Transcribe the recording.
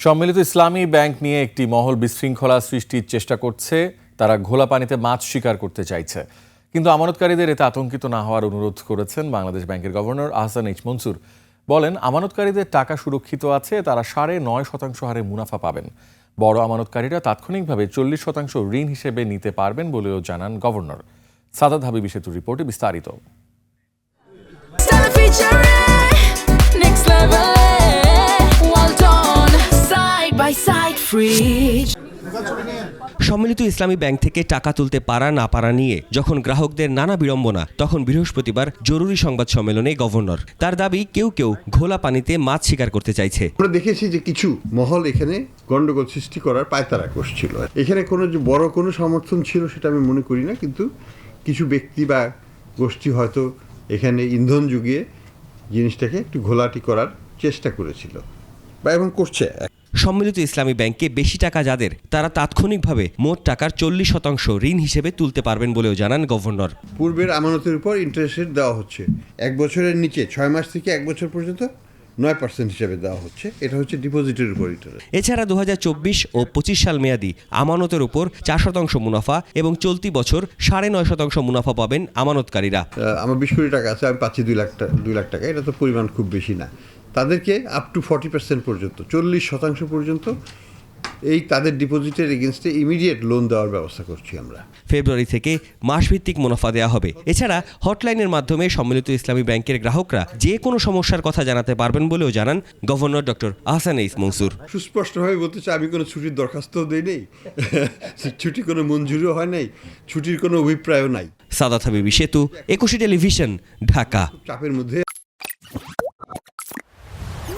সম্মিলিত ইসলামী ব্যাংক নিয়ে একটি মহল বিশৃঙ্খলা সৃষ্টির চেষ্টা করছে। তারা ঘোলা পানিতে মাছ শিকার করতে চাইছে, কিন্তু আমানতকারীদের এতে আতঙ্কিত না হওয়ার অনুরোধ করেছেন বাংলাদেশ ব্যাংকের গভর্নর আহসান এইচ মনসুর। বলেন, আমানতকারীদের টাকা সুরক্ষিত আছে, তারা 9.5% হারে মুনাফা পাবেন। বড় আমানতকারীরা তাৎক্ষণিকভাবে 40% ঋণ হিসেবে নিতে পারবেন বলেও জানান গভর্নর। সাদাত হাবিবি সেতুর রিপোর্টে বিস্তারিত। সম্মিলিত ইসলামী ব্যাংক থেকে টাকা তুলতে পারা না পারা নিয়ে যখন গ্রাহকদের নানা বিড়ম্বনা, তখন বৃহস্পতিবার জরুরি সংবাদ সম্মেলনে গভর্নর তার দাবি কেউ ঘোলা পানিতে মাছ শিকার করতে চাইছে। আমরা দেখেছি যে কিছু মহল এখানে গন্ডগোল সৃষ্টি করার পায়তারা করছিল। এখানে কোনো যে বড় কোনো সমর্থন ছিল সেটা আমি মনে করি না, কিন্তু কিছু ব্যক্তি বা গোষ্ঠী হয়তো এখানে ইন্ধন জুগিয়ে জিনিসটাকে একটু ঘোলাটি করার চেষ্টা করেছিল বা এবং করছে। সম্মিলিত ইসলামী ব্যাংকে বেশি টাকা যাদের, তারা তাৎক্ষণিকভাবে মোট টাকার 40% ঋণ হিসেবে তুলতে পারবেন বলেও জানান গভর্নর। পূর্বের আমানতের উপর ইন্টারেস্ট রেট দেওয়া হচ্ছে 1 বছরের নিচে 6 মাস থেকে 1 বছর পর্যন্ত 9% হিসেবে দেওয়া হচ্ছে। এটা হচ্ছে ডিপোজিটের উপর ইন্টারেস্ট। এছাড়া 2024 ও 25 সাল মেয়াদি আমানতের উপর 4% মুনাফা এবং চলতি বছর 9.5% মুনাফা পাবেন আমানতকারীরা। আমার 20 কোটি টাকা আছে, আমি পাচ্ছি 2 লাখ টাকা। এটা তো পরিমাণ খুব বেশি না। তাদেরকে আপ টু 40% পর্যন্ত 40% পর্যন্ত এই তাদের ডিপোজিটের এগেনস্টে ইমিডিয়েট লোন দেওয়ার ব্যবস্থা করছি আমরা। ফেব্রুয়ারি থেকে মাসভিত্তিক মুনাফা দেওয়া হবে। এছাড়া হটলাইনের মাধ্যমে সম্মিলিত ইসলামী ব্যাংকের গ্রাহকরা যে কোনো সমস্যার কথা জানাতে পারবেন বলেও জানান governor doctor Ahsan H Mansur. সুস্পষ্টভাবে বলতে চাই, আমি কোনো ছুটির দরখাস্তও দেই নেই, ছুটি কোনো মঞ্জুরিও হয় নাই, ছুটির কোনো অভিপ্রায়ও নাই। সাদাত হাবিবি সেতু, 21 টেলিভিশন, ঢাকা। চাপের মধ্যে